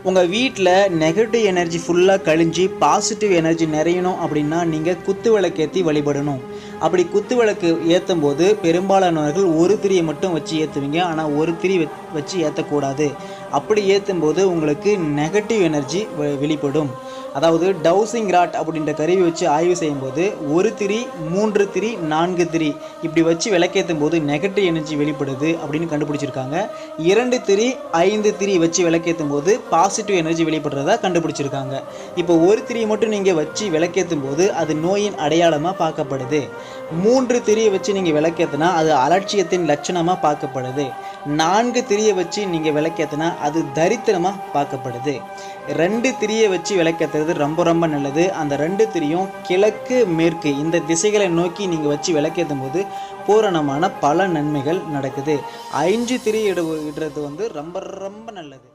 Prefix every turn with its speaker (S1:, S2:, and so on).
S1: உங்கள் வீட்டில் negative energy ஃபுல்லாக கழிஞ்சு பாசிட்டிவ் எனர்ஜி நிறையணும் அப்படின்னா நீங்கள் குத்து விளக்கேற்றி வழிபடணும். அப்படி குத்து விளக்கு ஏற்றும் போது பெரும்பாலானவர்கள் ஒரு திரியை மட்டும் வச்சு ஏற்றுவீங்க. ஆனால் ஒரு திரி வச்சு ஏற்றக்கூடாது. அப்படி ஏற்றும் போது உங்களுக்கு நெகட்டிவ் எனர்ஜி வெளிப்படும். அதாவது டவுசிங் ராட் அப்படின்ற கருவி வச்சு ஆய்வு செய்யும்போது ஒரு திரி, 3 திரி, 4 திரி இப்படி வச்சு விளக்கேற்றும் போது நெகட்டிவ் எனர்ஜி வெளிப்படுது அப்படின்னு கண்டுபிடிச்சிருக்காங்க. 2 திரி, 5 திரி வச்சு விளக்கேற்றும் போது பாசிட்டிவ் எனர்ஜி வெளிப்படுறதா கண்டுபிடிச்சிருக்காங்க. இப்போ ஒரு திரியை மட்டும் நீங்கள் வச்சு விளக்கேற்றும் போது அது நோயின் அடையாளமாக பார்க்கப்படுது. 3 திரியை வச்சு நீங்கள் விளக்கேற்றினா அது அலட்சியத்தின் லட்சணமாக பார்க்கப்படுது. 4 திரியை வச்சு நீங்கள் விளக்கேற்றினா அது தரித்திரமாக பார்க்கப்படுது. 2 திரியை வச்சு விளக்கேற்றுறது ரொம்ப ரொம்ப நல்லது. அந்த 2 திரியும் கிழக்கு, மேற்கு இந்த திசைகளை நோக்கி நீங்கள் வச்சு விளக்கேற்றும் போது பூரணமான பல நன்மைகள் நடக்குது. 5 திரி இடுறது ரொம்ப ரொம்ப நல்லது.